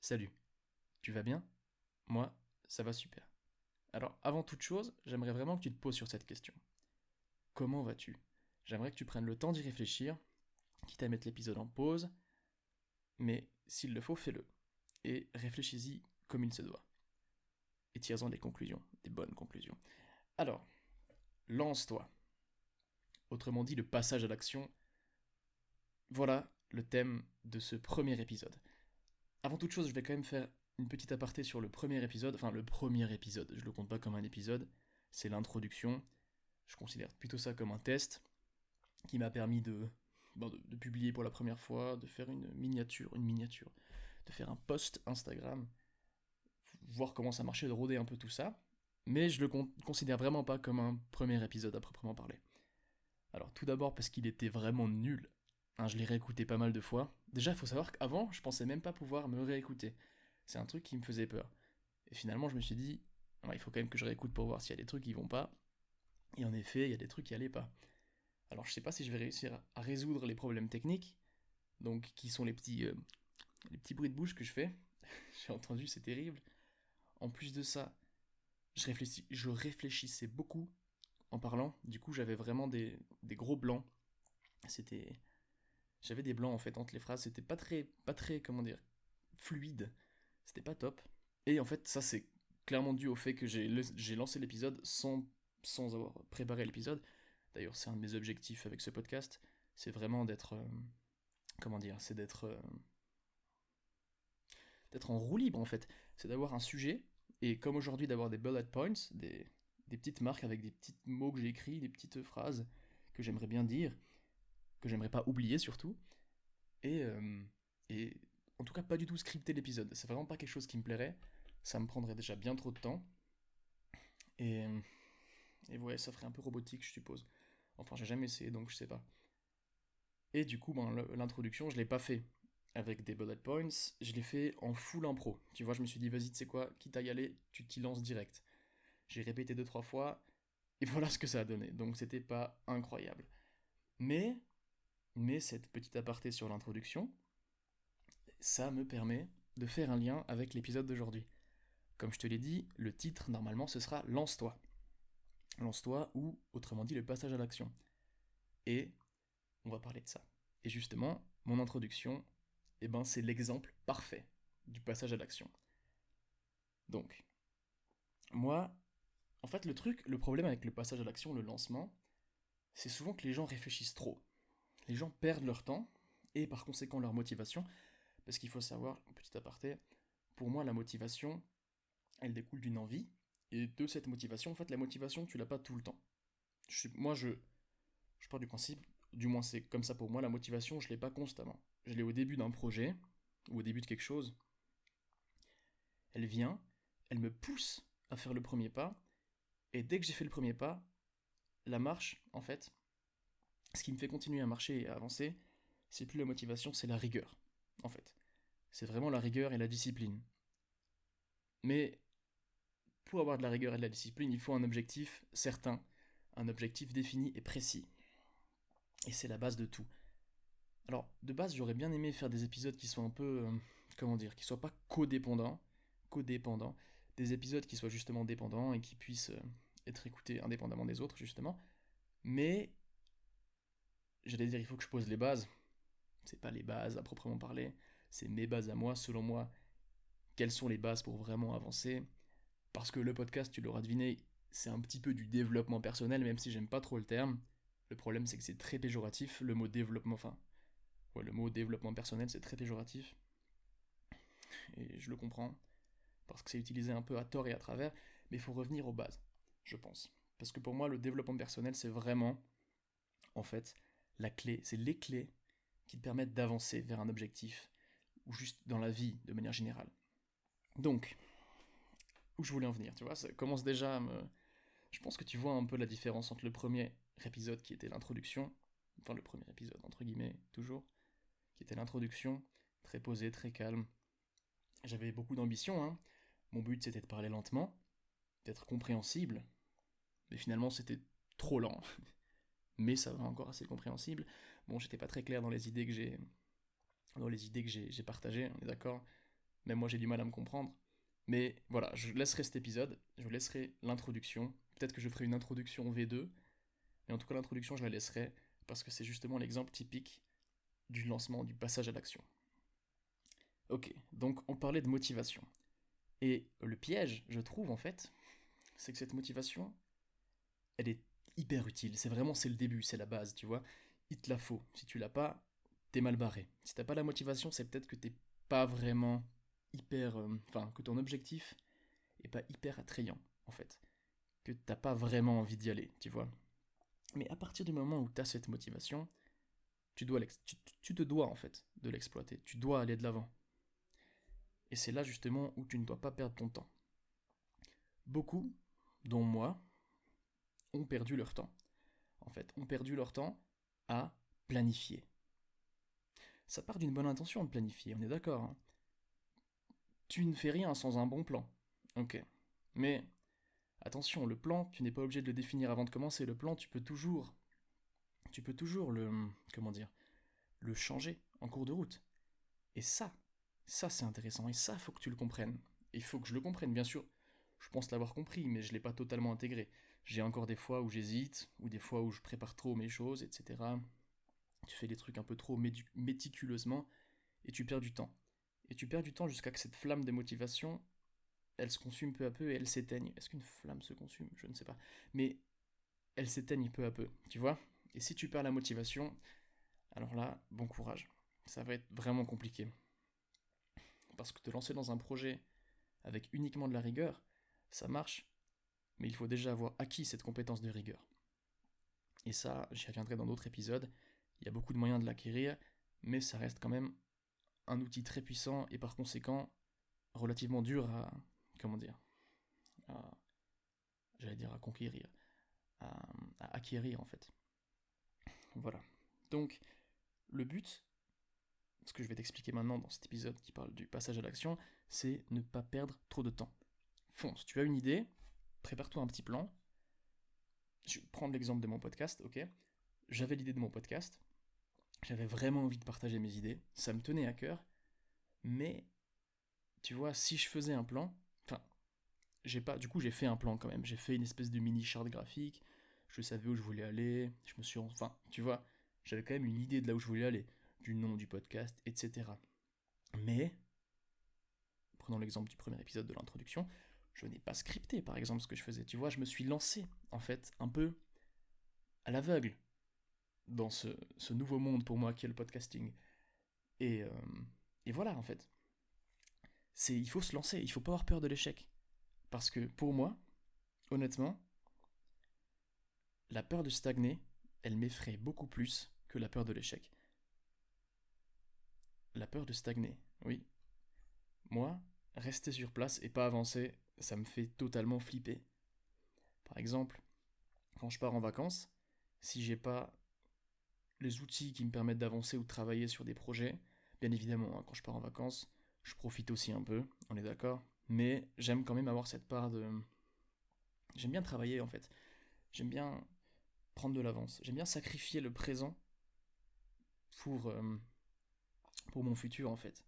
Salut, tu vas bien? Moi, ça va super. Alors, avant toute chose, j'aimerais vraiment que tu te poses sur cette question. Comment vas-tu? J'aimerais que tu prennes le temps d'y réfléchir, quitte à mettre l'épisode en pause, mais s'il le faut, fais-le. Et réfléchis-y comme il se doit. Et tire-en des conclusions, des bonnes conclusions. Alors, lance-toi. Autrement dit, le passage à l'action. Voilà le thème de ce premier épisode. Avant toute chose, je vais quand même faire une petite aparté sur le premier épisode. Enfin, le premier épisode, je le compte pas comme un épisode. C'est l'introduction. Je considère plutôt ça comme un test qui m'a permis de publier pour la première fois, de faire une miniature, de faire un post Instagram, voir comment ça marchait, de rôder un peu tout ça. Mais je le considère vraiment pas comme un premier épisode à proprement parler. Alors tout d'abord parce qu'il était vraiment nul. Hein, je l'ai réécouté pas mal de fois. Déjà, il faut savoir qu'avant, je pensais même pas pouvoir me réécouter. C'est un truc qui me faisait peur. Et finalement, je me suis dit, ouais, il faut quand même que je réécoute pour voir s'il y a des trucs qui vont pas. Et en effet, il y a des trucs qui allaient pas. Alors je sais pas si je vais réussir à résoudre les problèmes techniques, donc qui sont les petits bruits de bouche que je fais. J'ai entendu, c'est terrible. En plus de ça, je réfléchissais beaucoup en parlant. Du coup, j'avais vraiment des gros blancs. C'était, j'avais des blancs en fait entre les phrases. C'était pas très, comment dire, fluide. C'était pas top. Et en fait, ça c'est clairement dû au fait que j'ai lancé l'épisode sans avoir préparé l'épisode. D'ailleurs, c'est un de mes objectifs avec ce podcast. C'est vraiment comment dire, c'est d'être en roue libre en fait. C'est d'avoir un sujet, et comme aujourd'hui d'avoir des bullet points, des petites marques avec des petits mots que j'ai écrits, des petites phrases que j'aimerais bien dire, que j'aimerais pas oublier surtout, et en tout cas pas du tout scripter l'épisode. C'est vraiment pas quelque chose qui me plairait, ça me prendrait déjà bien trop de temps, et, et ouais, ça ferait un peu robotique je suppose. Enfin, j'ai jamais essayé donc je sais pas. Et du coup, ben, l'introduction, je l'ai pas fait avec des bullet points, je l'ai fait en full impro. Tu vois, je me suis dit, vas-y, tu sais quoi, quitte à y aller, tu t'y lances direct. J'ai répété deux, trois fois, et voilà ce que ça a donné. Donc c'était pas incroyable. Mais, mais cette petite aparté sur l'introduction, ça me permet de faire un lien avec l'épisode d'aujourd'hui. Comme je te l'ai dit, le titre, normalement, ce sera Lance-toi. Lance-toi, ou autrement dit, le passage à l'action. Et on va parler de ça. Et justement, mon introduction, eh ben, c'est l'exemple parfait du passage à l'action. Donc, moi, en fait, le problème avec le passage à l'action, le lancement, c'est souvent que les gens réfléchissent trop. Les gens perdent leur temps, et par conséquent leur motivation, parce qu'il faut savoir, petit aparté, pour moi, la motivation, elle découle d'une envie, et de cette motivation, en fait, la motivation, tu l'as pas tout le temps. Je pars du principe, du moins c'est comme ça pour moi, la motivation, je l'ai pas constamment. Je l'ai au début d'un projet, ou au début de quelque chose, elle vient, elle me pousse à faire le premier pas, et dès que j'ai fait le premier pas, la marche, en fait, ce qui me fait continuer à marcher et à avancer, c'est plus la motivation, c'est la rigueur, en fait. C'est vraiment la rigueur et la discipline. Mais pour avoir de la rigueur et de la discipline, il faut un objectif certain, un objectif défini et précis. Et c'est la base de tout. Alors, de base, j'aurais bien aimé faire des épisodes qui soient un peu, comment dire, qui soient pas codépendants, des épisodes qui soient justement dépendants et qui puissent être écoutés indépendamment des autres, justement. Mais, j'allais dire, il faut que je pose les bases. C'est pas les bases à proprement parler, c'est mes bases à moi, selon moi. Quelles sont les bases pour vraiment avancer? Parce que le podcast, tu l'auras deviné, c'est un petit peu du développement personnel, même si j'aime pas trop le terme. Le problème, c'est que c'est très péjoratif, le mot développement, enfin, ouais, le mot développement personnel, c'est très péjoratif, et je le comprends, parce que c'est utilisé un peu à tort et à travers, mais il faut revenir aux bases, je pense. Parce que pour moi, le développement personnel, c'est vraiment, en fait, la clé, c'est les clés qui te permettent d'avancer vers un objectif, ou juste dans la vie, de manière générale. Donc, où je voulais en venir, tu vois, ça commence déjà à me... Je pense que tu vois un peu la différence entre le premier épisode qui était l'introduction, enfin le premier épisode, entre guillemets, toujours, qui était l'introduction, très posé, très calme. J'avais beaucoup d'ambition, hein. Mon but c'était de parler lentement, d'être compréhensible, mais finalement c'était trop lent. Mais ça va encore assez compréhensible. Bon, j'étais pas très clair dans les idées que j'ai partagées, on est d'accord. Même moi, j'ai du mal à me comprendre. Mais voilà, je laisserai cet épisode, je laisserai l'introduction. Peut-être que je ferai une introduction V2, mais en tout cas, l'introduction, je la laisserai parce que c'est justement l'exemple typique du lancement, du passage à l'action. Ok, donc on parlait de motivation. Et le piège, je trouve en fait, c'est que cette motivation, elle est hyper utile. C'est le début, c'est la base, tu vois. Il te la faut. Si tu l'as pas, t'es mal barré. Si t'as pas la motivation, c'est peut-être que t'es pas vraiment hyper, enfin, que ton objectif est pas hyper attrayant en fait, que t'as pas vraiment envie d'y aller, tu vois. Mais à partir du moment où t'as cette motivation, tu te dois en fait de l'exploiter. Tu dois aller de l'avant. Et c'est là justement où tu ne dois pas perdre ton temps. Beaucoup, dont moi, ont perdu leur temps. En fait, ont perdu leur temps à planifier. Ça part d'une bonne intention de planifier, on est d'accord, hein. Tu ne fais rien sans un bon plan. Ok. Mais attention, le plan, tu n'es pas obligé de le définir avant de commencer. Le plan, tu peux toujours comment dire, le changer en cours de route. Et ça c'est intéressant. Et ça, faut que tu le comprennes. Et il faut que je le comprenne, bien sûr. Je pense l'avoir compris, mais je l'ai pas totalement intégré. J'ai encore des fois où j'hésite, ou des fois où je prépare trop mes choses, etc. Tu fais des trucs un peu trop méticuleusement, et tu perds du temps. Et tu perds du temps jusqu'à que cette flamme de motivation, elle se consume peu à peu et elle s'éteigne. Est-ce qu'une flamme se consume? Je ne sais pas. Mais elle s'éteigne peu à peu, tu vois. Et si tu perds la motivation, alors là, bon courage. Ça va être vraiment compliqué. Parce que te lancer dans un projet avec uniquement de la rigueur, ça marche, mais il faut déjà avoir acquis cette compétence de rigueur. Et ça, j'y reviendrai dans d'autres épisodes. Il y a beaucoup de moyens de l'acquérir, mais ça reste quand même un outil très puissant et par conséquent relativement dur à, comment dire, à, j'allais dire à conquérir, à, à acquérir en fait. Voilà. Donc, le but, ce que je vais t'expliquer maintenant dans cet épisode qui parle du passage à l'action, c'est ne pas perdre trop de temps. Fonce, tu as une idée, prépare-toi un petit plan. Je vais prendre l'exemple de mon podcast, ok. J'avais l'idée de mon podcast, j'avais vraiment envie de partager mes idées, ça me tenait à cœur, mais tu vois, si je faisais un plan, enfin, j'ai fait un plan quand même, j'ai fait une espèce de mini charte graphique, je savais où je voulais aller, enfin, tu vois, j'avais quand même une idée de là où je voulais aller, du nom du podcast, etc. Mais, prenons l'exemple du premier épisode de l'introduction, je n'ai pas scripté par exemple ce que je faisais, tu vois, je me suis lancé, en fait, un peu à l'aveugle dans ce nouveau monde pour moi qui est le podcasting. Et, euh, et voilà, en fait. Il faut se lancer, il faut pas avoir peur de l'échec. Parce que pour moi, honnêtement, la peur de stagner, elle m'effraie beaucoup plus que la peur de l'échec. La peur de stagner, oui. Moi, rester sur place et pas avancer, ça me fait totalement flipper. Par exemple, quand je pars en vacances, si j'ai pas les outils qui me permettent d'avancer ou de travailler sur des projets, bien évidemment, hein, quand je pars en vacances, je profite aussi un peu, on est d'accord, mais j'aime quand même avoir cette part de... J'aime bien travailler en fait, j'aime bien prendre de l'avance, j'aime bien sacrifier le présent pour, euh, pour mon futur en fait.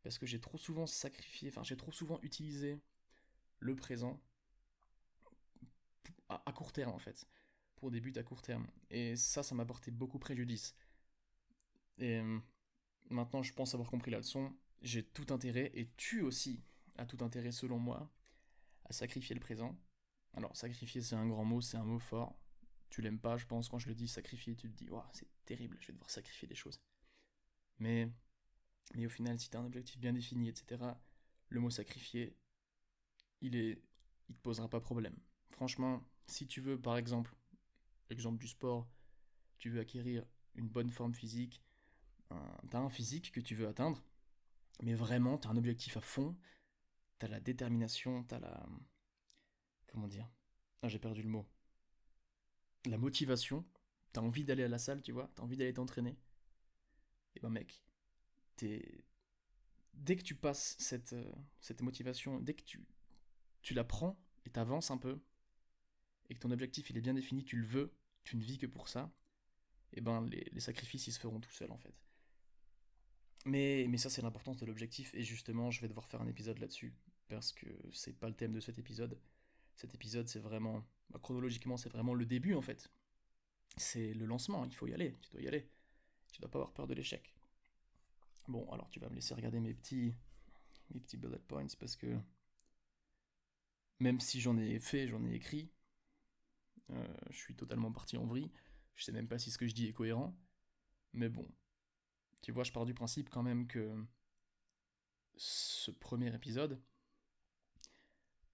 Parce que j'ai trop souvent sacrifié, enfin j'ai trop souvent utilisé le présent à court terme en fait, pour des buts à court terme. Et ça m'a porté beaucoup préjudice. Et maintenant je pense avoir compris la leçon, j'ai tout intérêt, et tu aussi as tout intérêt selon moi, à sacrifier le présent. Alors sacrifier c'est un grand mot, c'est un mot fort. Tu l'aimes pas, je pense, quand je le dis sacrifier, tu te dis, waouh, c'est terrible, je vais devoir sacrifier des choses. Mais, mais au final, si tu as un objectif bien défini, etc., le mot sacrifier, il te posera pas problème. Franchement, si tu veux, par exemple, exemple du sport, tu veux acquérir une bonne forme physique, t'as un physique que tu veux atteindre, mais vraiment, t'as un objectif à fond, t'as la détermination, t'as la... Comment dire? Ah, j'ai perdu le mot. La motivation, t'as envie d'aller à la salle, tu vois, t'as envie d'aller t'entraîner. Et ben mec, t'es... dès que tu passes cette motivation, dès que tu la prends et t'avances un peu, et que ton objectif il est bien défini, tu le veux, tu ne vis que pour ça, et ben les sacrifices ils se feront tout seuls en fait. Mais ça, c'est l'importance de l'objectif, et justement, je vais devoir faire un épisode là-dessus, parce que c'est pas le thème de cet épisode. Cet épisode, c'est vraiment, chronologiquement, c'est vraiment le début, en fait. C'est le lancement, il faut y aller, tu dois y aller. Tu dois pas avoir peur de l'échec. Bon, alors tu vas me laisser regarder mes petits bullet points, parce que même si j'en ai fait, j'en ai écrit, je suis totalement parti en vrille. Je sais même pas si ce que je dis est cohérent, mais bon, tu vois, je pars du principe quand même que ce premier épisode,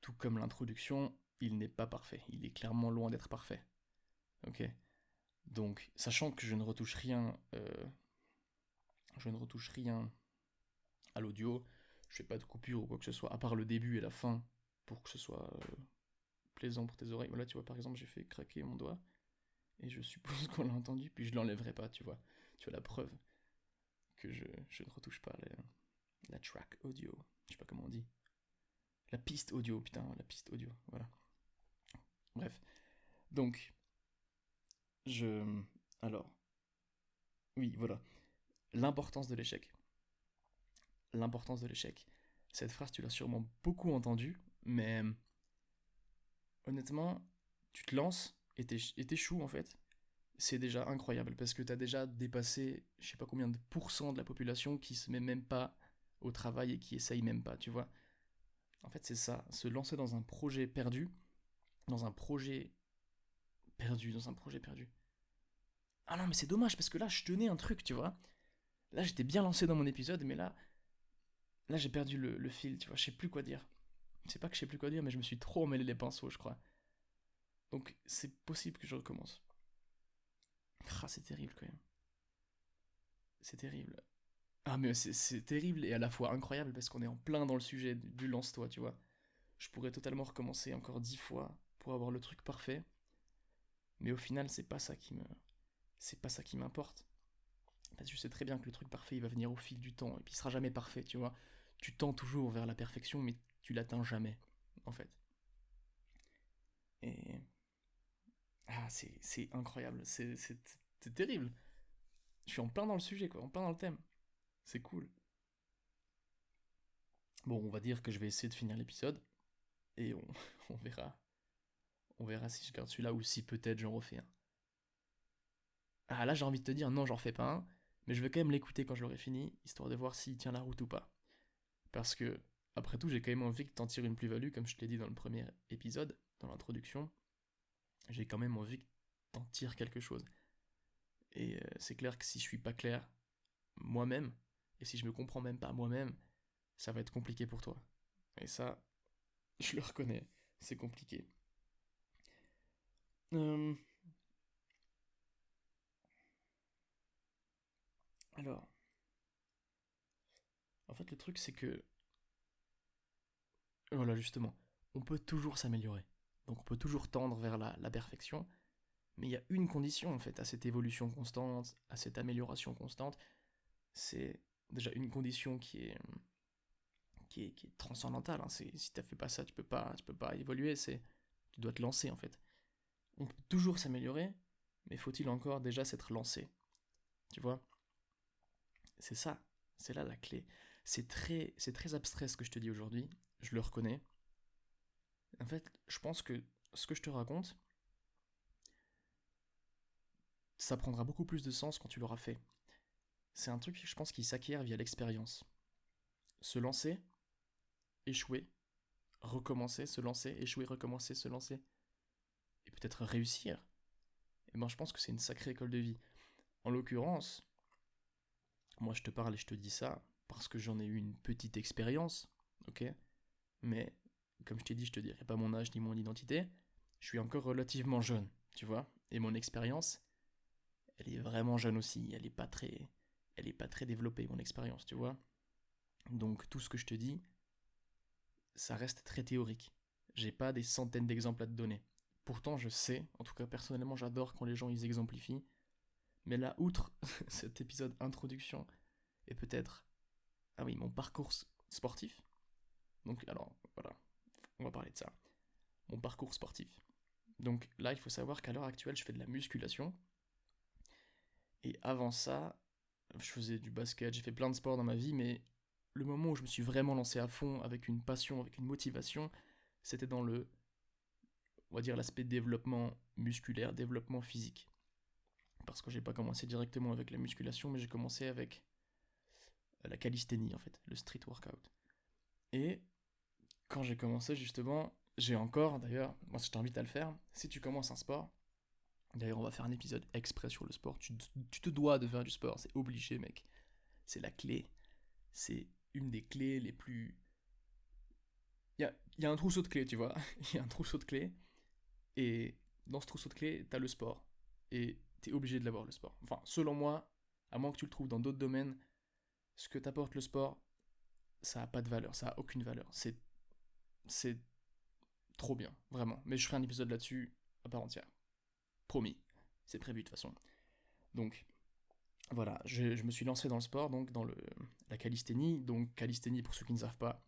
tout comme l'introduction, il n'est pas parfait. Il est clairement loin d'être parfait. Ok. Donc, sachant que je ne retouche rien à l'audio, je fais pas de coupure ou quoi que ce soit, à part le début et la fin, pour que ce soit plaisant pour tes oreilles. Voilà, tu vois, par exemple, j'ai fait craquer mon doigt, et je suppose qu'on l'a entendu, puis je l'enlèverai pas, tu vois. Tu vois la preuve que je ne retouche pas la track audio. Je sais pas comment on dit. La piste audio, putain, la piste audio, voilà. Bref. Donc, je. Alors, oui, voilà. L'importance de l'échec. L'importance de l'échec. Cette phrase, tu l'as sûrement beaucoup entendue, mais honnêtement, tu te lances et t'échoues en fait. C'est déjà incroyable parce que t'as déjà dépassé je sais pas combien de pourcents de la population qui se met même pas au travail et qui essaye même pas, tu vois. En fait, c'est ça, se lancer dans un projet perdu, dans un projet dans un projet perdu. Ah non, mais c'est dommage parce que là, je tenais un truc, tu vois. Là, j'étais bien lancé dans mon épisode, mais là j'ai perdu le fil, tu vois. Je sais plus quoi dire. C'est pas que je sais plus quoi dire, mais je me suis trop emmêlé les pinceaux, je crois. Donc, c'est possible que je recommence. Ah, c'est terrible quand même. C'est terrible. Ah, mais c'est terrible et à la fois incroyable parce qu'on est en plein dans le sujet du lance-toi, tu vois. Je pourrais totalement recommencer encore 10 fois pour avoir le truc parfait, mais au final, c'est pas ça qui m'importe. Parce que je sais très bien que le truc parfait, il va venir au fil du temps, et puis il sera jamais parfait, tu vois. Tu tends toujours vers la perfection, mais tu l'atteins jamais, en fait. Et. Ah, c'est incroyable, c'est terrible. Je suis en plein dans le sujet, quoi, en plein dans le thème. C'est cool. Bon, on va dire que je vais essayer de finir l'épisode, et on verra. On verra si je garde celui-là ou si peut-être j'en refais un. Ah, là, j'ai envie de te dire non, j'en refais pas un, mais je vais quand même l'écouter quand je l'aurai fini, histoire de voir s'il tient la route ou pas. Parce que, après tout, j'ai quand même envie que t'en tires une plus-value, comme je te l'ai dit dans le premier épisode, dans l'introduction. J'ai quand même envie que t'en tires quelque chose. Et c'est clair que si je suis pas clair moi-même, et si je me comprends même pas moi-même, ça va être compliqué pour toi. Et ça, je le reconnais, c'est compliqué. Euh, alors, en fait, le truc, c'est que, voilà, justement, on peut toujours s'améliorer. Donc, on peut toujours tendre vers la perfection. Mais il y a une condition, en fait, à cette évolution constante, à cette amélioration constante. C'est déjà une condition qui est transcendantale, hein. Si tu fais pas ça, tu peux pas évoluer. Tu dois te lancer, en fait. On peut toujours s'améliorer, mais faut-il encore déjà s'être lancé? Tu vois? C'est ça. C'est là la clé. C'est très abstrait ce que je te dis aujourd'hui. Je le reconnais. En fait, je pense que ce que je te raconte, ça prendra beaucoup plus de sens quand tu l'auras fait. C'est un truc, je pense, qui s'acquiert via l'expérience. Se lancer, échouer, recommencer, se lancer, échouer, recommencer, se lancer, et peut-être réussir. Et ben, je pense que c'est une sacrée école de vie. En l'occurrence, moi je te parle et je te dis ça parce que j'en ai eu une petite expérience, ok? Mais comme je t'ai dit, je te dirai pas mon âge ni mon identité. Je suis encore relativement jeune, tu vois? Et mon expérience, elle est vraiment jeune aussi. Elle est pas très développée, mon expérience, tu vois? Donc tout ce que je te dis, ça reste très théorique. J'ai pas des centaines d'exemples à te donner. Pourtant, je sais, en tout cas personnellement, j'adore quand les gens ils exemplifient. Mais là, outre cet épisode introduction, et peut-être, ah oui, mon parcours sportif. Donc, alors, voilà, on va parler de ça. Mon parcours sportif. Donc là, il faut savoir qu'à l'heure actuelle, je fais de la musculation. Et avant ça, je faisais du basket, j'ai fait plein de sports dans ma vie, mais le moment où je me suis vraiment lancé à fond, avec une passion, avec une motivation, c'était dans on va dire, l'aspect développement musculaire, développement physique. Parce que j'ai pas commencé directement avec la musculation, mais j'ai commencé avec la calisthénie, en fait, le street workout. Et quand j'ai commencé, justement, j'ai encore, d'ailleurs, moi je t'invite à le faire, si tu commences un sport, d'ailleurs on va faire un épisode exprès sur le sport, tu te dois de faire du sport, c'est obligé mec, c'est la clé, c'est une des clés les plus... Il y a un trousseau de clés, tu vois, il y a un trousseau de clés, et dans ce trousseau de clés, t'as le sport, et t'es obligé de l'avoir le sport. Enfin, selon moi, à moins que tu le trouves dans d'autres domaines, ce que t'apporte le sport, ça a pas de valeur, ça a aucune valeur, c'est trop bien, vraiment. Mais je ferai un épisode là-dessus à part entière. Promis. C'est prévu de toute façon. Donc, voilà, je me suis lancé dans le sport, donc dans la calisthénie. Donc, calisthénie, pour ceux qui ne savent pas,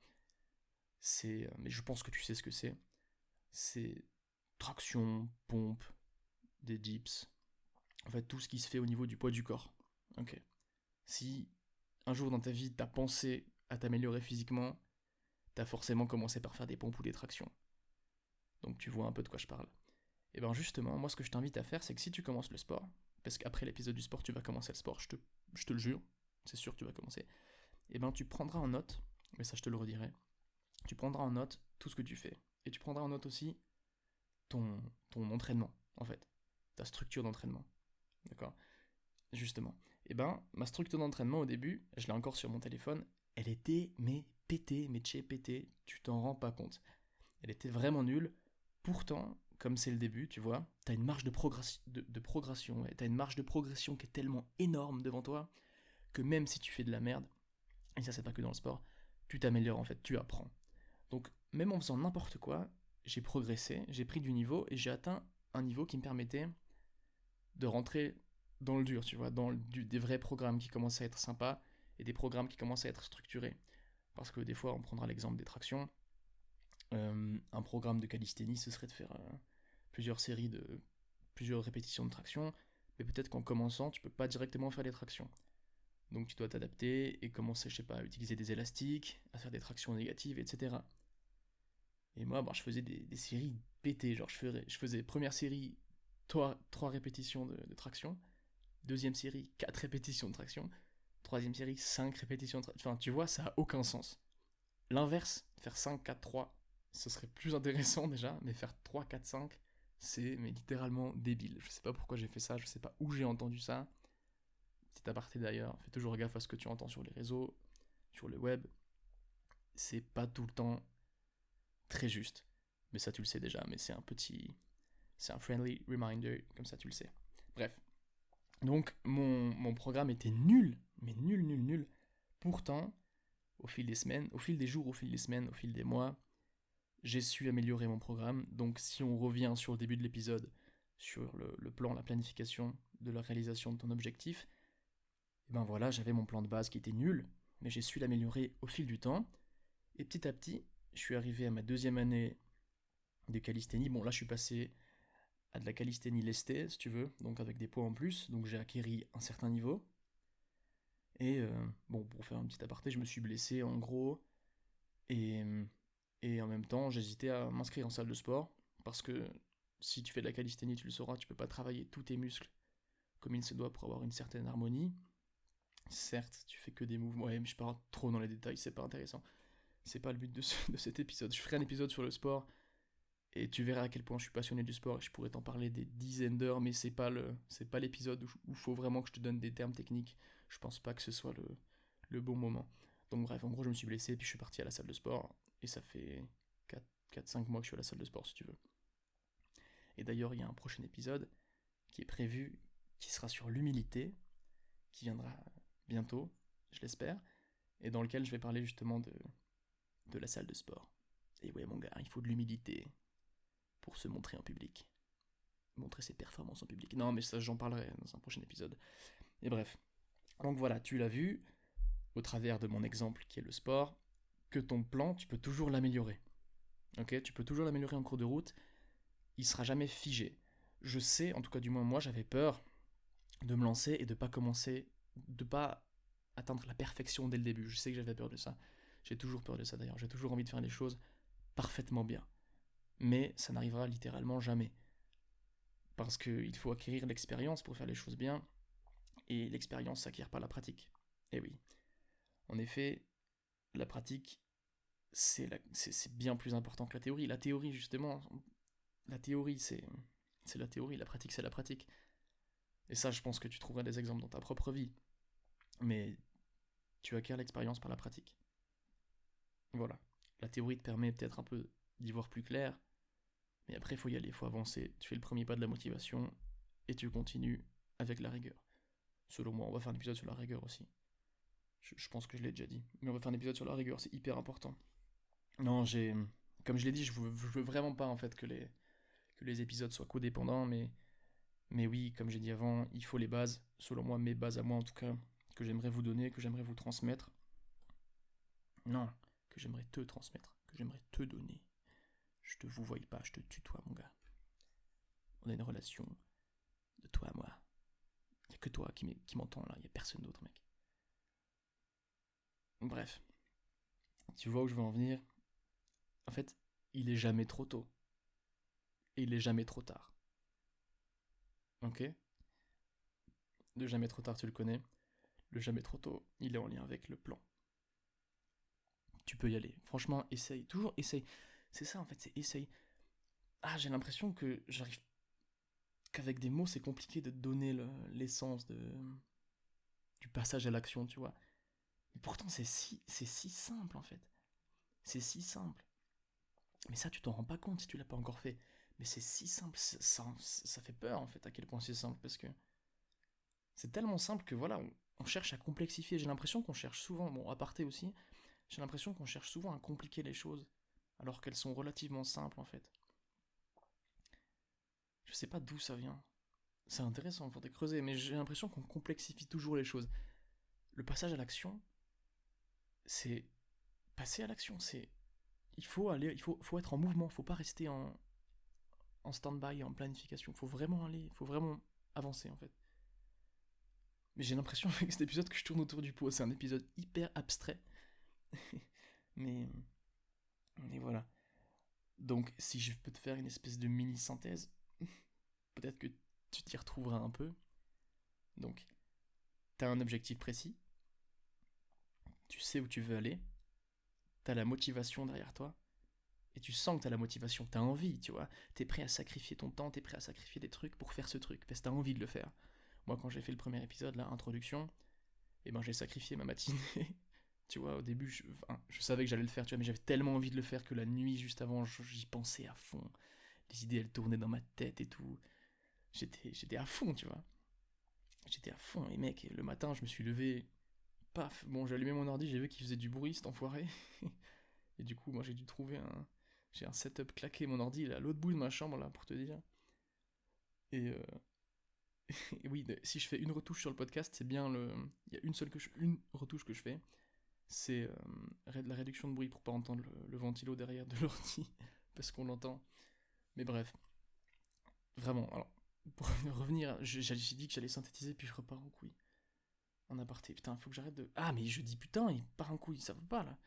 c'est. Mais je pense que tu sais ce que c'est. C'est traction, pompe, des dips. En fait, tout ce qui se fait au niveau du poids du corps. Ok. Si un jour dans ta vie, t'as pensé à t'améliorer physiquement, t'as forcément commencé par faire des pompes ou des tractions. Donc, tu vois un peu de quoi je parle. Et bien justement, moi ce que je t'invite à faire, c'est que si tu commences le sport, parce qu'après l'épisode du sport, tu vas commencer le sport, je te le jure, c'est sûr que tu vas commencer, et ben tu prendras en note, mais ça je te le redirai, tu prendras en note tout ce que tu fais. Et tu prendras en note aussi ton entraînement, en fait, ta structure d'entraînement. D'accord. Justement. Et ben, ma structure d'entraînement au début, je l'ai encore sur mon téléphone, elle était mais pétée, mais chez pétée, tu t'en rends pas compte. Elle était vraiment nulle. Pourtant, comme c'est le début, tu vois, t'as une marge de progression, ouais. T'as une marge de progression qui est tellement énorme devant toi que même si tu fais de la merde, et ça c'est pas que dans le sport, tu t'améliores en fait, tu apprends. Donc même en faisant n'importe quoi, j'ai progressé, j'ai pris du niveau et j'ai atteint un niveau qui me permettait de rentrer dans le dur, tu vois, des vrais programmes qui commencent à être sympas et des programmes qui commencent à être structurés. Parce que des fois, on prendra l'exemple des tractions. Un programme de calisthénie, ce serait de faire plusieurs répétitions de traction, mais peut-être qu'en commençant, tu peux pas directement faire des tractions. Donc tu dois t'adapter et commencer, je sais pas, à utiliser des élastiques, à faire des tractions négatives, etc. Et moi, je faisais des séries pétées, genre je faisais première série 3 répétitions de traction, deuxième série 4 répétitions de traction, troisième série 5 répétitions de traction. Enfin, tu vois, ça a aucun sens. L'inverse, faire 5, 4, 3, ce serait plus intéressant déjà, mais faire 3, 4, 5, c'est mais littéralement débile. Je sais pas pourquoi j'ai fait ça, je sais pas où j'ai entendu ça. Petit aparté d'ailleurs, fais toujours gaffe à ce que tu entends sur les réseaux, sur le web. C'est pas tout le temps très juste. Mais ça tu le sais déjà, mais c'est un friendly reminder, comme ça tu le sais. Bref. Donc mon programme était nul, mais nul, nul, nul. Pourtant, au fil des semaines, au fil des jours, au fil des semaines, au fil des mois, j'ai su améliorer mon programme. Donc si on revient sur le début de l'épisode, sur le plan, la planification de la réalisation de ton objectif, et ben voilà, j'avais mon plan de base qui était nul, mais j'ai su l'améliorer au fil du temps. Et petit à petit, je suis arrivé à ma deuxième année de calisthénie. Bon là je suis passé à de la calisthénie lestée, si tu veux, donc avec des poids en plus, donc j'ai acquis un certain niveau. Et bon, pour faire un petit aparté, je me suis blessé en gros, et, et en même temps, j'hésitais à m'inscrire en salle de sport, parce que si tu fais de la calisthénie, tu le sauras, tu peux pas travailler tous tes muscles comme il se doit pour avoir une certaine harmonie. Certes, tu fais que des mouvements, ouais, mais je pars trop dans les détails, c'est pas intéressant. C'est pas le but de cet épisode. Je ferai un épisode sur le sport, et tu verras à quel point je suis passionné du sport, et je pourrais t'en parler des dizaines d'heures, mais c'est pas l'épisode où il faut vraiment que je te donne des termes techniques. Je pense pas que ce soit le bon moment. Donc bref, en gros, je me suis blessé, puis je suis parti à la salle de sport, et ça fait 4-5 mois que je suis à la salle de sport, si tu veux. Et d'ailleurs, il y a un prochain épisode qui est prévu, qui sera sur l'humilité, qui viendra bientôt, je l'espère, et dans lequel je vais parler justement de la salle de sport. Et ouais, mon gars, il faut de l'humilité pour se montrer en public. Montrer ses performances en public. Non, mais ça, j'en parlerai dans un prochain épisode. Et bref. Donc voilà, tu l'as vu, au travers de mon exemple qui est le sport, que ton plan, tu peux toujours l'améliorer. Ok, tu peux toujours l'améliorer en cours de route. Il sera jamais figé. Je sais, en tout cas du moins moi, j'avais peur de me lancer et de pas commencer de pas atteindre la perfection dès le début. Je sais que j'avais peur de ça. J'ai toujours peur de ça d'ailleurs. J'ai toujours envie de faire les choses parfaitement bien. Mais ça n'arrivera littéralement jamais. Parce qu'il faut acquérir l'expérience pour faire les choses bien. Et l'expérience s'acquiert par la pratique. Et oui. En effet, la pratique, c'est bien plus important que la théorie. La théorie, justement, la théorie, c'est la théorie. La pratique, c'est la pratique. Et ça, je pense que tu trouveras des exemples dans ta propre vie. Mais tu acquiers l'expérience par la pratique. Voilà. La théorie te permet peut-être un peu d'y voir plus clair, mais après, il faut y aller, il faut avancer. Tu fais le premier pas de la motivation et tu continues avec la rigueur. Selon moi, on va faire un épisode sur la rigueur aussi. Je pense que je l'ai déjà dit. Mais on va faire un épisode sur la rigueur, c'est hyper important. Non, comme je l'ai dit, je veux vraiment pas en fait que les épisodes soient codépendants, mais oui, comme j'ai dit avant, il faut les bases. Selon moi, mes bases à moi en tout cas, que j'aimerais vous donner, que j'aimerais vous transmettre. Non, que j'aimerais te transmettre, que j'aimerais te donner. Je te vous voie pas, je te tutoie, mon gars. On a une relation de toi à moi. Il n'y a que toi qui m'entends là, il n'y a personne d'autre, mec. Bref, tu vois où je veux en venir. En fait, il est jamais trop tôt. Et il est jamais trop tard. Ok? Le jamais trop tard, tu le connais. Le jamais trop tôt, il est en lien avec le plan. Tu peux y aller. Franchement, essaye. Toujours essaye. C'est ça en fait, c'est essaye. Ah, j'ai l'impression que j'arrive. Qu'avec des mots, c'est compliqué de donner l'essence du passage à l'action, tu vois. Et pourtant, c'est si simple en fait. C'est si simple. Mais ça, tu t'en rends pas compte si tu l'as pas encore fait. Mais c'est si simple, ça fait peur en fait à quel point c'est simple parce que c'est tellement simple que voilà, on cherche à complexifier. J'ai l'impression qu'on cherche souvent, bon, à parté aussi, j'ai l'impression qu'on cherche souvent à compliquer les choses alors qu'elles sont relativement simples en fait. Je sais pas d'où ça vient. C'est intéressant, il faudrait creuser, mais j'ai l'impression qu'on complexifie toujours les choses. Le passage à l'action, c'est passer à l'action, c'est il faut aller, faut être en mouvement, faut pas rester en stand-by, en planification. Faut vraiment aller, faut vraiment avancer en fait. Mais j'ai l'impression avec cet épisode que je tourne autour du pot. C'est un épisode hyper abstrait. mais, mais voilà. Donc si je peux te faire une espèce de mini synthèse, peut-être que tu t'y retrouveras un peu. Donc, t'as un objectif précis, tu sais où tu veux aller, t'as la motivation derrière toi, et tu sens que t'as la motivation, t'as envie, tu vois. T'es prêt à sacrifier ton temps, t'es prêt à sacrifier des trucs pour faire ce truc, parce que t'as envie de le faire. Moi, quand j'ai fait le premier épisode, là, introduction, eh ben j'ai sacrifié ma matinée. Tu vois, au début, je savais que j'allais le faire, tu vois, mais j'avais tellement envie de le faire que la nuit juste avant, j'y pensais à fond. Les idées, elles tournaient dans ma tête et tout. J'étais à fond, tu vois. J'étais à fond, et mec, le matin, je me suis levé, paf, bon, j'ai allumé mon ordi, j'ai vu qu'il faisait du bruit, cet enfoiré. Et du coup, moi, j'ai dû trouver j'ai un setup claqué, mon ordi, il est à l'autre bout de ma chambre, là, pour te dire. Et, et oui, si je fais une retouche sur le podcast, c'est bien le... Il y a une retouche que je fais, c'est la réduction de bruit pour pas entendre le ventilo derrière de l'ordi, parce qu'on l'entend. Mais bref, vraiment, alors, pour revenir, j'ai dit que j'allais synthétiser, puis je repars en couille. En aparté, putain, faut que j'arrête de... Ah, mais je dis putain, il part en couille, ça va pas, là.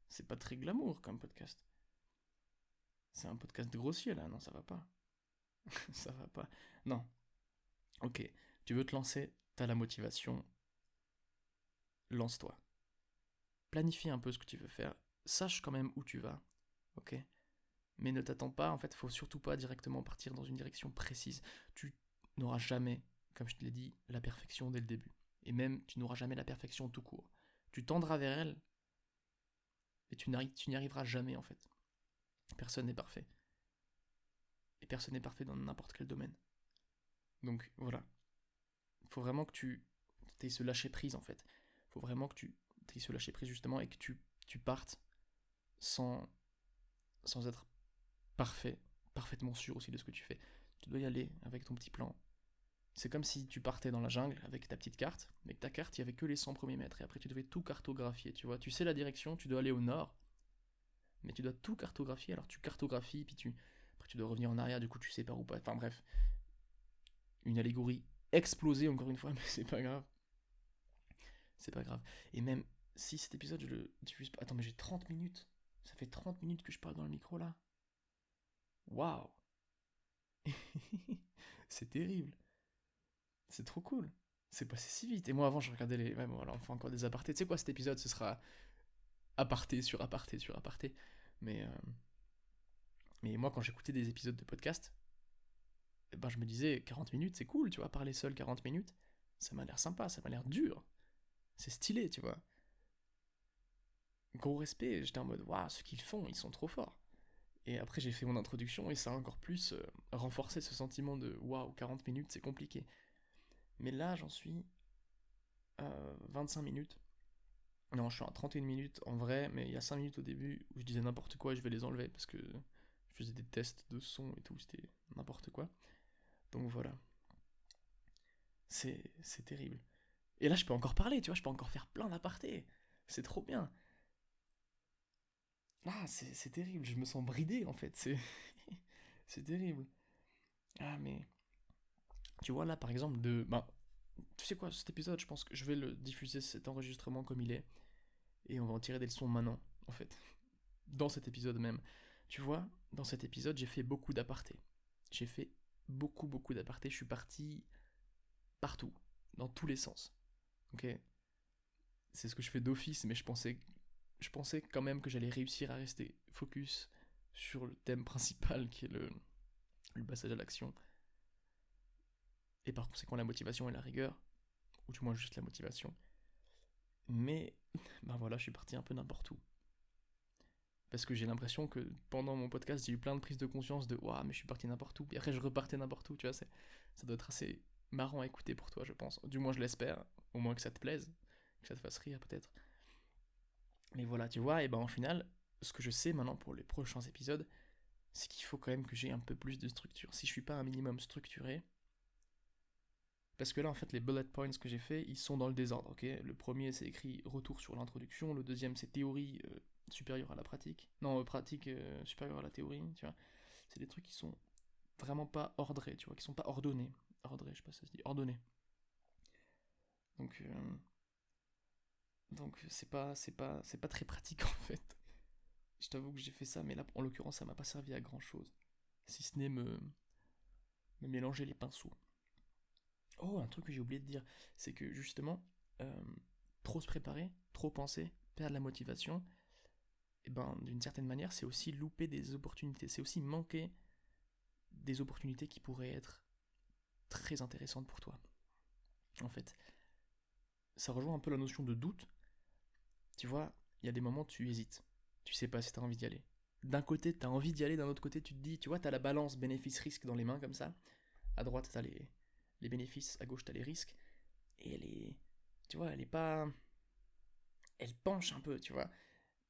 C'est pas très glamour comme podcast. C'est un podcast de grossier, là, non, ça va pas. Ça va pas. Non. Ok, tu veux te lancer, t'as la motivation, lance-toi. Planifie un peu ce que tu veux faire, sache quand même où tu vas, ok. Mais ne t'attends pas, en fait, faut surtout pas directement partir dans une direction précise. Tu n'auras jamais, comme je te l'ai dit, la perfection dès le début. Et même, tu n'auras jamais la perfection tout court. Tu tendras vers elle, et tu n'y arriveras jamais, en fait. Personne n'est parfait. Et personne n'est parfait dans n'importe quel domaine. Donc, voilà. Il faut vraiment que tu aies ce lâcher prise, en fait. Il faut vraiment que tu aies ce lâcher prise, justement, et que tu partes sans être parfaitement sûr aussi de ce que tu fais. Tu dois y aller avec ton petit plan. C'est comme si tu partais dans la jungle avec ta petite carte, mais que ta carte, il n'y avait que les 100 premiers mètres, et après tu devais tout cartographier, tu vois. Tu sais la direction, tu dois aller au nord, mais tu dois tout cartographier, alors tu cartographies, puis après tu dois revenir en arrière, du coup tu sais pas où pas. Enfin bref, une allégorie explosée encore une fois, mais c'est pas grave. c'est pas grave. Et même si cet épisode, je le diffuse pas... Attends, mais j'ai 30 minutes. Ça fait 30 minutes que je parle dans le micro, là. Waouh. C'est terrible. C'est trop cool. C'est passé si vite. Et moi, avant, je regardais les... Ouais, bon, alors, on fait encore des apartés. Tu sais quoi, cet épisode, ce sera aparté sur aparté sur aparté. Mais, euh, mais moi, quand j'écoutais des épisodes de podcast, eh ben, je me disais, 40 minutes, c'est cool, tu vois, parler seul 40 minutes. Ça m'a l'air sympa, ça m'a l'air dur. C'est stylé, tu vois. Gros respect, j'étais en mode, waouh, ce qu'ils font, ils sont trop forts. Et après, j'ai fait mon introduction et ça a encore plus renforcé ce sentiment de waouh, 40 minutes, c'est compliqué. Mais là, j'en suis à 25 minutes. Non, je suis à 31 minutes en vrai, mais il y a 5 minutes au début où je disais n'importe quoi et je vais les enlever parce que je faisais des tests de son et tout, c'était n'importe quoi. Donc voilà, c'est terrible. Et là, je peux encore parler, tu vois, je peux encore faire plein d'apartés. C'est trop bien. Ah, c'est terrible, je me sens bridé en fait, c'est c'est terrible. Ah, mais tu vois là par exemple de. Ben, tu sais quoi, cet épisode, je pense que je vais le diffuser cet enregistrement comme il est et on va en tirer des leçons maintenant en fait. Dans cet épisode même. Tu vois, dans cet épisode, j'ai fait beaucoup d'apartés. J'ai fait beaucoup d'apartés. Je suis parti partout, dans tous les sens. Ok. C'est ce que je fais d'office, mais je pensais quand même que j'allais réussir à rester focus sur le thème principal qui est le passage à l'action. Et par conséquent, la motivation et la rigueur, ou du moins juste la motivation. Mais, ben voilà, je suis parti un peu n'importe où. Parce que j'ai l'impression que pendant mon podcast, j'ai eu plein de prises de conscience de waouh, mais je suis parti n'importe où. Et après, je repartais n'importe où, tu vois. Ça doit être assez marrant à écouter pour toi, je pense. Du moins, je l'espère. Au moins que ça te plaise, que ça te fasse rire, peut-être. Mais voilà, tu vois, et ben en final, ce que je sais maintenant pour les prochains épisodes, c'est qu'il faut quand même que j'ai un peu plus de structure. Si je suis pas un minimum structuré, parce que là, en fait, les bullet points que j'ai fait, ils sont dans le désordre, ok. Le premier, c'est écrit retour sur l'introduction. Le deuxième, c'est théorie supérieure à la pratique. Non, pratique supérieure à la théorie, tu vois. C'est des trucs qui sont vraiment pas ordrés, tu vois, qui sont pas ordonnés. Ordrés, je sais pas si ça se dit. Ordonnés. Donc, c'est pas très pratique en fait. Je t'avoue que j'ai fait ça, mais là, en l'occurrence, ça m'a pas servi à grand chose. Si ce n'est me mélanger les pinceaux. Oh, un truc que j'ai oublié de dire, c'est que justement, euh, trop se préparer, trop penser, perdre la motivation, et ben d'une certaine manière, c'est aussi louper des opportunités, c'est aussi manquer des opportunités qui pourraient être très intéressantes pour toi. En fait, ça rejoint un peu la notion de doute. Tu vois, il y a des moments où tu hésites, tu sais pas si t'as envie d'y aller. D'un côté, t'as envie d'y aller, d'un autre côté, tu te dis, tu vois, t'as la balance bénéfice-risque dans les mains comme ça. À droite, t'as les bénéfices, à gauche, t'as les risques. Et elle est. Tu vois, elle est pas. Elle penche un peu, tu vois.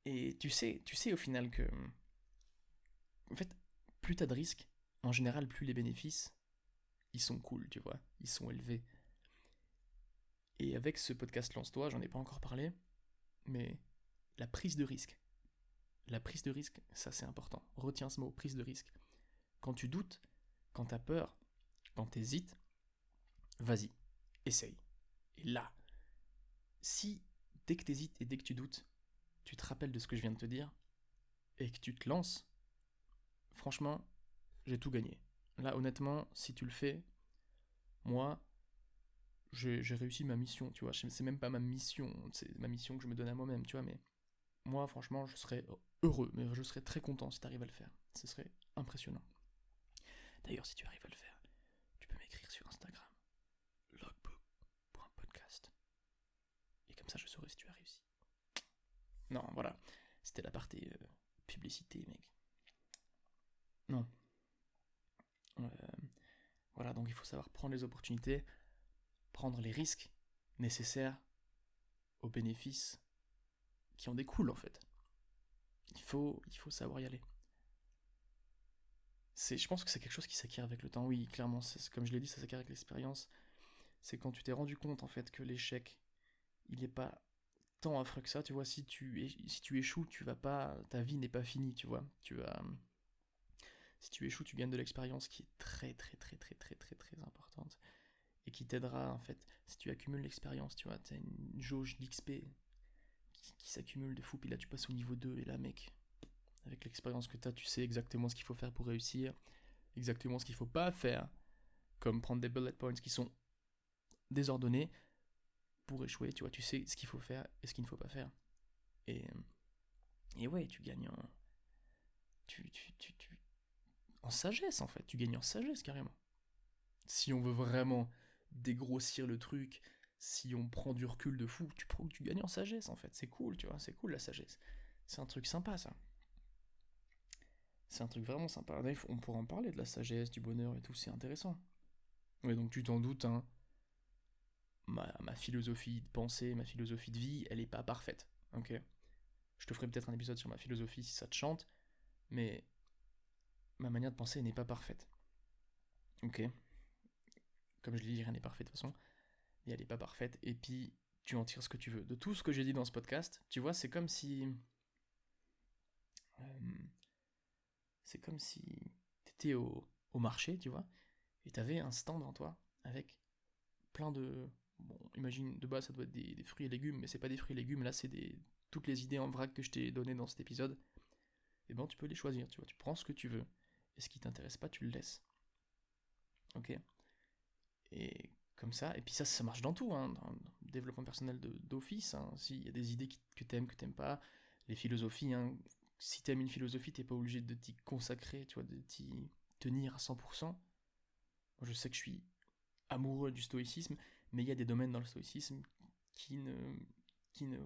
Et tu sais au final que. En fait, plus t'as de risques, en général, plus les bénéfices, ils sont cool, tu vois. Ils sont élevés. Et avec ce podcast Lance-toi, j'en ai pas encore parlé, mais la prise de risque. La prise de risque, ça c'est important. Retiens ce mot, prise de risque. Quand tu doutes, quand t'as peur, quand t'hésites, vas-y, essaye. Et là, si dès que t'hésites et dès que tu doutes, tu te rappelles de ce que je viens de te dire, et que tu te lances, franchement, j'ai tout gagné. Là, honnêtement, si tu le fais, moi, j'ai réussi ma mission, tu vois. C'est même pas ma mission, c'est ma mission que je me donne à moi-même, tu vois. Mais moi, franchement, je serais heureux, mais je serais très content si tu arrives à le faire. Ce serait impressionnant. D'ailleurs, si tu arrives à le faire, tu peux m'écrire sur Instagram, logbook.podcast. Et comme ça, je saurai si tu as réussi. Non, voilà. C'était la partie publicité, mec. Non. Euh, voilà, donc il faut savoir prendre les opportunités, prendre les risques nécessaires aux bénéfices qui en découlent en fait. Il faut savoir y aller. Je pense que c'est quelque chose qui s'acquiert avec le temps. Oui, clairement, comme je l'ai dit, ça s'acquiert avec l'expérience. C'est quand tu t'es rendu compte en fait que l'échec, il n'est pas tant affreux que ça. Tu vois, si tu échoues, tu vas pas, ta vie n'est pas finie. Tu vois, si tu échoues, tu gagnes de l'expérience qui est très très très très très très très importante. et qui t'aidera, en fait, si tu accumules l'expérience, tu vois, t'as une jauge d'XP qui s'accumule de fou, puis là tu passes au niveau 2, et là mec, avec l'expérience que t'as, tu sais exactement ce qu'il faut faire pour réussir, exactement ce qu'il faut pas faire, comme prendre des bullet points qui sont désordonnés pour échouer, tu vois, tu sais ce qu'il faut faire et ce qu'il ne faut pas faire. Et, et ouais, tu gagnes en, en sagesse en fait, tu gagnes en sagesse carrément. Si on veut vraiment dégrossir le truc, si on prend du recul de fou, tu gagnes en sagesse en fait, c'est cool, tu vois, c'est cool la sagesse. C'est un truc sympa ça. C'est un truc vraiment sympa. On pourra en parler de la sagesse, du bonheur et tout, c'est intéressant. Ouais, donc tu t'en doutes, hein, ma philosophie de pensée, ma philosophie de vie, elle est pas parfaite. Ok. Je te ferai peut-être un épisode sur ma philosophie si ça te chante, mais ma manière de penser n'est pas parfaite. Ok. Comme je l'ai dit, rien n'est parfait de toute façon, mais elle n'est pas parfaite. Et puis, tu en tires ce que tu veux. De tout ce que j'ai dit dans ce podcast, tu vois, c'est comme si. euh, c'est comme si t'étais au marché, tu vois, et t'avais un stand devant toi avec plein de. Bon, imagine, de base, ça doit être des fruits et légumes, mais c'est pas des fruits et légumes, là, c'est toutes les idées en vrac que je t'ai données dans cet épisode. Et ben, tu peux les choisir, tu vois, tu prends ce que tu veux. Et ce qui t'intéresse pas, tu le laisses. Ok. Et comme ça, et puis ça marche dans tout, hein, dans le développement personnel d'office. Hein, s'il y a des idées que t'aimes pas, les philosophies, hein, si t'aimes une philosophie, t'es pas obligé de t'y consacrer, tu vois, de t'y tenir à 100%. Moi, je sais que je suis amoureux du stoïcisme, mais il y a des domaines dans le stoïcisme qui ne, qui ne,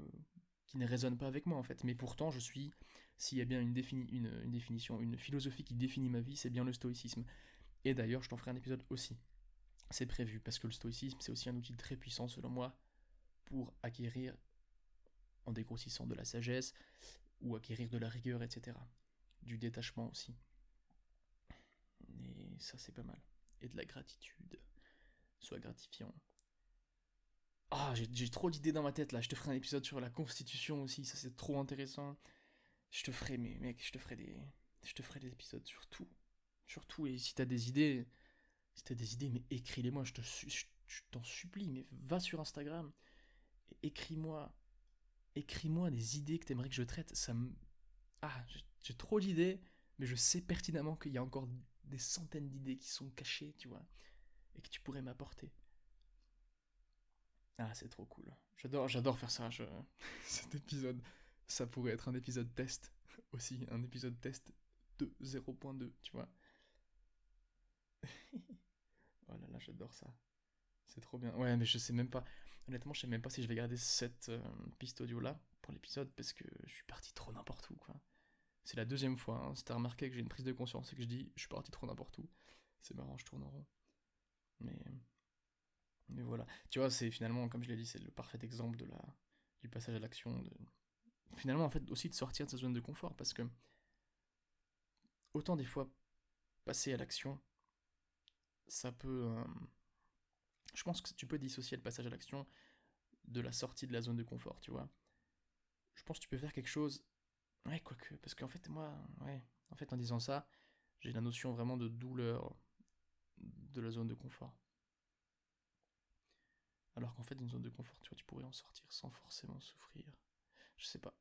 qui ne résonnent pas avec moi, en fait. Mais pourtant, s'il y a bien une définition, une philosophie qui définit ma vie, c'est bien le stoïcisme. Et d'ailleurs, je t'en ferai un épisode aussi. C'est prévu, parce que le stoïcisme, c'est aussi un outil très puissant, selon moi, pour acquérir, en dégrossissant, de la sagesse, ou acquérir de la rigueur, etc. Du détachement aussi. Et ça, c'est pas mal. Et de la gratitude. Soit gratifiant. Ah, j'ai trop d'idées dans ma tête, là. Je te ferai un épisode sur la Constitution aussi, ça c'est trop intéressant. Je te ferai, mais mec, je te ferai des épisodes sur tout. Sur tout, et si t'as des idées, mais écris-les-moi, je t'en supplie, mais va sur Instagram, et écris-moi des idées que t'aimerais que je traite. Ah, j'ai trop d'idées, mais je sais pertinemment qu'il y a encore des centaines d'idées qui sont cachées, tu vois, et que tu pourrais m'apporter. Ah, c'est trop cool. J'adore faire ça. Cet épisode, ça pourrait être un épisode test aussi, un épisode test de 0.2, tu vois. Oh là là, j'adore ça. C'est trop bien. Ouais, mais je sais même pas. Honnêtement, je sais même pas si je vais garder cette piste audio là pour l'épisode parce que je suis parti trop n'importe où, quoi. C'est la deuxième fois, hein. Si t'as remarqué que j'ai une prise de conscience et que je dis je suis parti trop n'importe où, c'est marrant, je tourne en rond. Mais, mais voilà. Tu vois, c'est finalement, comme je l'ai dit, c'est le parfait exemple du passage à l'action. Finalement, en fait, aussi de sortir de sa zone de confort parce que autant des fois passer à l'action, ça peut. Je pense que tu peux dissocier le passage à l'action de la sortie de la zone de confort, tu vois. Je pense que tu peux faire quelque chose. Ouais, quoique. Parce qu'en fait, moi, ouais. En fait, en disant ça, j'ai la notion vraiment de douleur de la zone de confort. Alors qu'en fait, une zone de confort, tu vois, tu pourrais en sortir sans forcément souffrir. Je sais pas.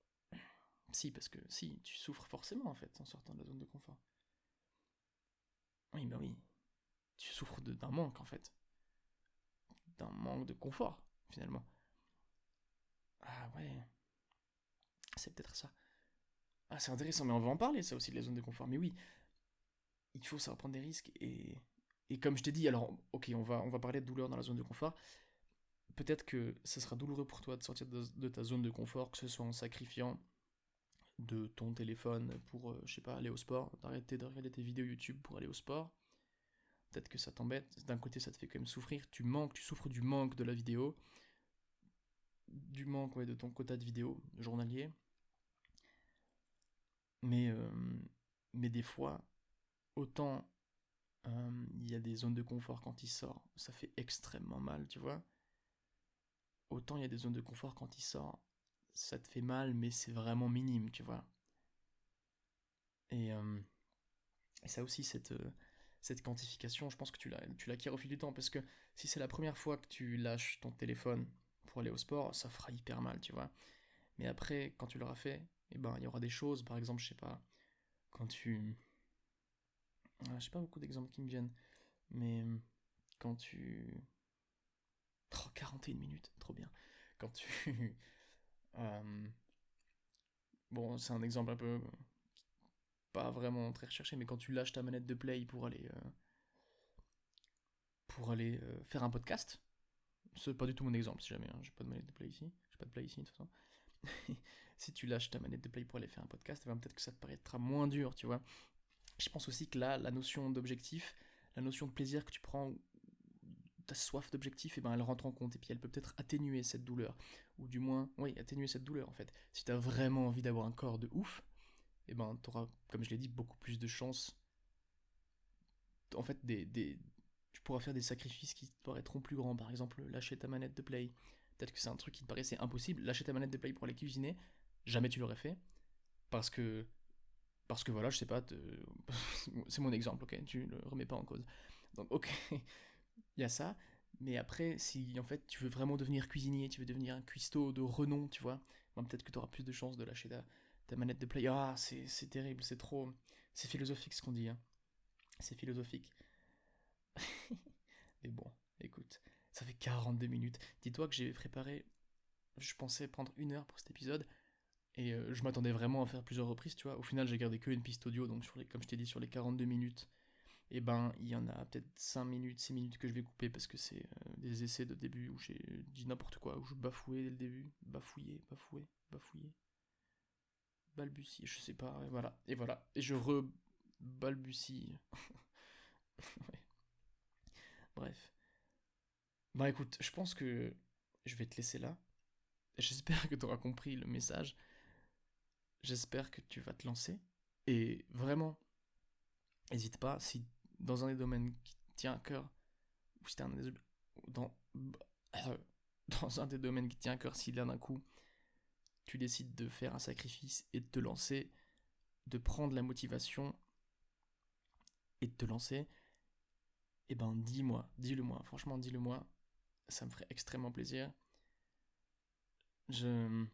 Si, parce que si, tu souffres forcément en fait en sortant de la zone de confort. Oui, bah oui. Tu souffres d'un manque en fait. D'un manque de confort, finalement. Ah ouais, c'est peut-être ça. Ah, c'est intéressant, mais on va en parler, ça aussi, de la zone de confort. Mais oui, il faut savoir prendre des risques et comme je t'ai dit, alors, ok, on va parler de douleur dans la zone de confort. Peut-être que ce sera douloureux pour toi de sortir de ta zone de confort, que ce soit en sacrifiant de ton téléphone pour, je sais pas, aller au sport, d'arrêter de regarder tes vidéos YouTube pour aller au sport. Peut-être que ça t'embête. D'un côté, ça te fait quand même souffrir. Tu souffres du manque de la vidéo, du manque, ouais, de ton quota de vidéos journalier. Mais, euh, mais des fois, autant il y a des zones de confort quand il sort, ça fait extrêmement mal, tu vois. Autant il y a des zones de confort quand il sort, ça te fait mal, mais c'est vraiment minime, tu vois. Et, et ça aussi, cette quantification, je pense que tu l'acquiers au fil du temps, parce que si c'est la première fois que tu lâches ton téléphone pour aller au sport, ça fera hyper mal, tu vois. Mais après, quand tu l'auras fait, eh ben, il y aura des choses, par exemple, je sais pas, quand tu... Ah, j'ai pas beaucoup d'exemples qui me viennent, mais quand tu... Oh, 41 minutes, trop bien. Quand tu... euh, Bon, c'est un exemple un peu pas vraiment très recherché, mais quand tu lâches ta manette de play pour aller faire un podcast, c'est pas du tout mon exemple si jamais, hein, j'ai pas de manette de play ici, j'ai pas de play ici de toute façon. Si tu lâches ta manette de play pour aller faire un podcast, eh ben, peut-être que ça te paraîtra moins dur, tu vois. Je pense aussi que là, la notion d'objectif, la notion de plaisir que tu prends, ta soif d'objectif, eh ben, elle rentre en compte et puis elle peut peut-être atténuer cette douleur. Ou du moins, oui, atténuer cette douleur en fait. Si tu as vraiment envie d'avoir un corps de ouf, eh ben, tu auras, comme je l'ai dit, beaucoup plus de chances. En fait, tu pourras faire des sacrifices qui te paraîtront plus grands. Par exemple, lâcher ta manette de play. Peut-être que c'est un truc qui te paraissait impossible. Lâcher ta manette de play pour aller cuisiner, jamais tu l'aurais fait. Parce que Parce que voilà, je sais pas, c'est mon exemple, ok, tu le remets pas en cause. Donc ok, il y a ça, mais après, si en fait tu veux vraiment devenir cuisinier, tu veux devenir un cuistot de renom, tu vois, ben, peut-être que tu auras plus de chances de lâcher ta manette de play. Ah, c'est terrible, c'est trop... C'est philosophique ce qu'on dit, hein. C'est philosophique. Mais bon, écoute, ça fait 42 minutes. Dis-toi que j'ai préparé, je pensais prendre 1 heure pour cet épisode, et je m'attendais vraiment à faire plusieurs reprises, tu vois. Au final, j'ai gardé que une piste audio, donc comme je t'ai dit, sur les 42 minutes, et ben, il y en a peut-être 5 minutes, 6 minutes que je vais couper parce que c'est des essais de début où j'ai dit n'importe quoi, où je bafouais dès le début. Bafouillé, balbutier, je sais pas, et voilà. Et voilà. Et je re-balbutie. Ouais. Bref. Bah écoute, je pense que je vais te laisser là. J'espère que tu auras compris le message. J'espère que tu vas te lancer. Et vraiment, n'hésite pas, si dans un des domaines qui te tient à cœur, ou si t'es dans, dans un des domaines qui te tient à cœur, si là d'un coup tu décides de faire un sacrifice et de te lancer, de prendre la motivation et de te lancer, eh ben dis-moi, dis-le moi, franchement dis-le moi, ça me ferait extrêmement plaisir. Je,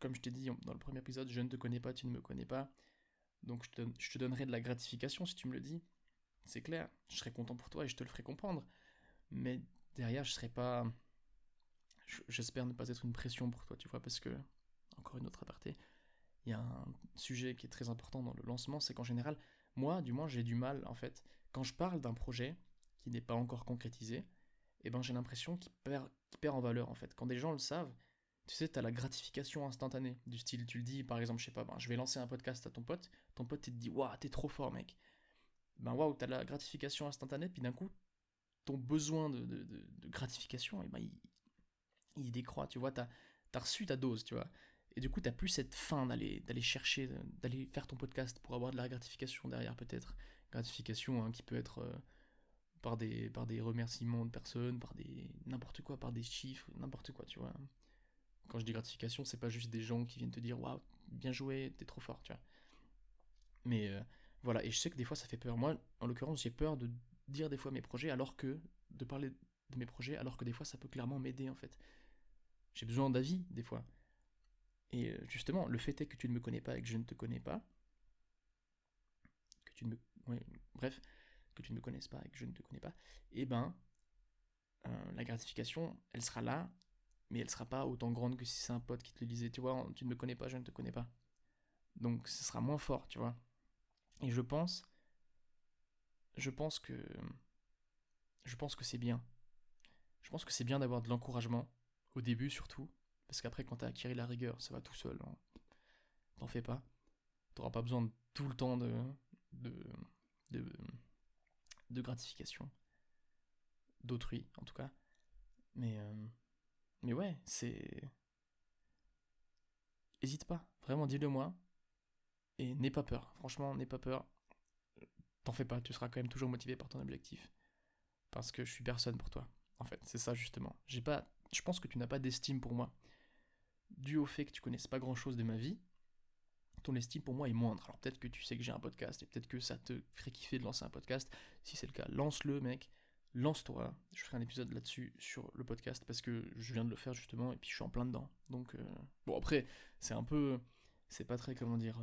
Comme je t'ai dit dans le premier épisode, je ne te connais pas, tu ne me connais pas, donc je te donnerai de la gratification si tu me le dis, c'est clair, je serai content pour toi et je te le ferai comprendre, mais derrière je serai pas, j'espère ne pas être une pression pour toi, tu vois, parce que, encore une autre aparté, il y a un sujet qui est très important dans le lancement, c'est qu'en général, moi, du moins, j'ai du mal, en fait, quand je parle d'un projet qui n'est pas encore concrétisé, eh ben, j'ai l'impression qu'il perd en valeur, en fait. Quand des gens le savent, tu sais, t'as la gratification instantanée, du style, tu le dis, par exemple, je sais pas, ben, je vais lancer un podcast à ton pote, il te dit, waouh, t'es trop fort, mec. Ben, waouh, t'as la gratification instantanée, puis d'un coup, ton besoin de gratification, eh ben, il décroît, tu vois, t'as reçu ta dose, tu vois. Et du coup, t'as plus cette faim d'aller chercher, d'aller faire ton podcast pour avoir de la gratification derrière, peut-être. Gratification hein, qui peut être par des remerciements de personnes, par des n'importe quoi, par des chiffres, n'importe quoi, tu vois. Quand je dis gratification, c'est pas juste des gens qui viennent te dire waouh, bien joué, t'es trop fort, tu vois. Mais voilà, et je sais que des fois ça fait peur. Moi, en l'occurrence, j'ai peur de dire des fois mes projets alors que de parler de mes projets alors que des fois ça peut clairement m'aider en fait. J'ai besoin d'avis des fois. Et justement, le fait est que tu ne me connais pas et que je ne te connais pas, que tu ne me... ouais, bref, que tu ne me connaisses pas et que je ne te connais pas, eh ben, la gratification, elle sera là, mais elle sera pas autant grande que si c'est un pote qui te le disait, tu vois, tu ne me connais pas, je ne te connais pas. Donc, ce sera moins fort, tu vois. Et je pense que, je pense que c'est bien. Je pense que c'est bien d'avoir de l'encouragement, au début surtout, parce qu'après, quand t'as acquis la rigueur, ça va tout seul, hein. T'en fais pas. T'auras pas besoin de tout le temps de, de, de gratification. D'autrui, en tout cas. Mais, euh, mais ouais, c'est. Hésite pas, vraiment, dis-le moi. Et n'aie pas peur, franchement, n'aie pas peur. T'en fais pas, tu seras quand même toujours motivé par ton objectif. Parce que je suis personne pour toi. En fait, c'est ça justement. J'ai pas. Je pense que tu n'as pas d'estime pour moi. Dû au fait que tu connaisses pas grand chose de ma vie, ton estime pour moi est moindre. Alors peut-être que tu sais que j'ai un podcast et peut-être que ça te ferait kiffer de lancer un podcast. Si c'est le cas, lance-le, mec. Lance-toi. Je ferai un épisode là-dessus sur le podcast parce que je viens de le faire justement et puis je suis en plein dedans. Donc, bon, après, c'est un peu. C'est pas très, comment dire.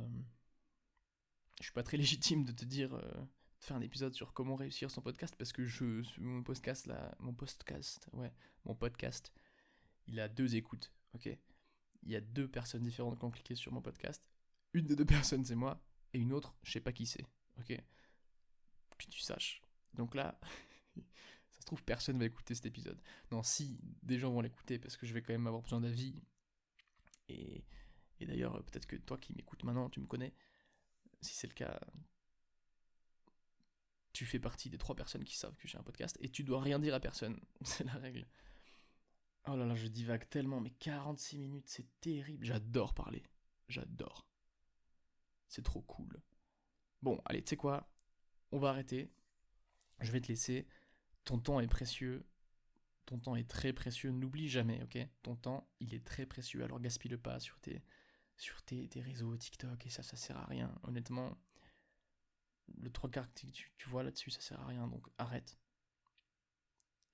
Je suis pas très légitime de te dire. De faire un épisode sur comment réussir son podcast parce que mon podcast là. Mon podcast, il a 2 écoutes, ok. Il y a 2 personnes différentes qui ont cliqué sur mon podcast. Une des 2 personnes, c'est moi, et une autre, je sais pas qui c'est, ok. Que tu saches. Donc là, ça se trouve, personne va écouter cet épisode. Non, si, des gens vont l'écouter, parce que je vais quand même avoir besoin d'avis. Et, et d'ailleurs, peut-être que toi qui m'écoutes maintenant, tu me connais. Si c'est le cas, tu fais partie des 3 personnes qui savent que j'ai un podcast, et tu dois rien dire à personne. C'est la règle. Oh là là, je divague tellement, mais 46 minutes, c'est terrible. J'adore parler. J'adore. C'est trop cool. Bon, allez, tu sais quoi? On va arrêter. Je vais te laisser. Ton temps est précieux. Ton temps est très précieux. N'oublie jamais, ok? Ton temps, il est très précieux. Alors gaspille-le pas sur tes réseaux TikTok et ça sert à rien. Honnêtement, le 3 quarts que tu vois là-dessus, ça sert à rien. Donc arrête.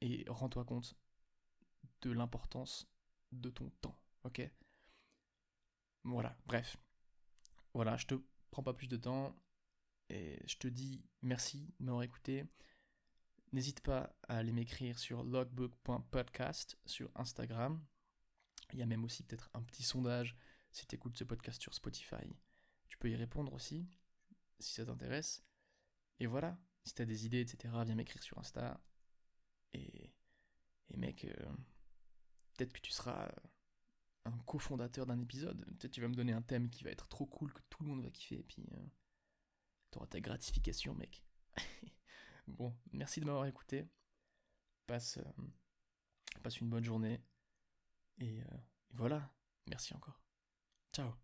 Et rends-toi compte de l'importance de ton temps, ok? Voilà, bref. Voilà, je te prends pas plus de temps. Et je te dis merci de m'avoir écouté. N'hésite pas à aller m'écrire sur logbook.podcast sur Instagram. Il y a même aussi peut-être un petit sondage si tu écoutes ce podcast sur Spotify. Tu peux y répondre aussi, si ça t'intéresse. Et voilà, si tu as des idées, etc., viens m'écrire sur Insta. Et, et mec, peut-être que tu seras un cofondateur d'un épisode. Peut-être que tu vas me donner un thème qui va être trop cool, que tout le monde va kiffer. Et puis, t'auras ta gratification, mec. Bon, merci de m'avoir écouté. Passe, passe une bonne journée. Et voilà, merci encore. Ciao.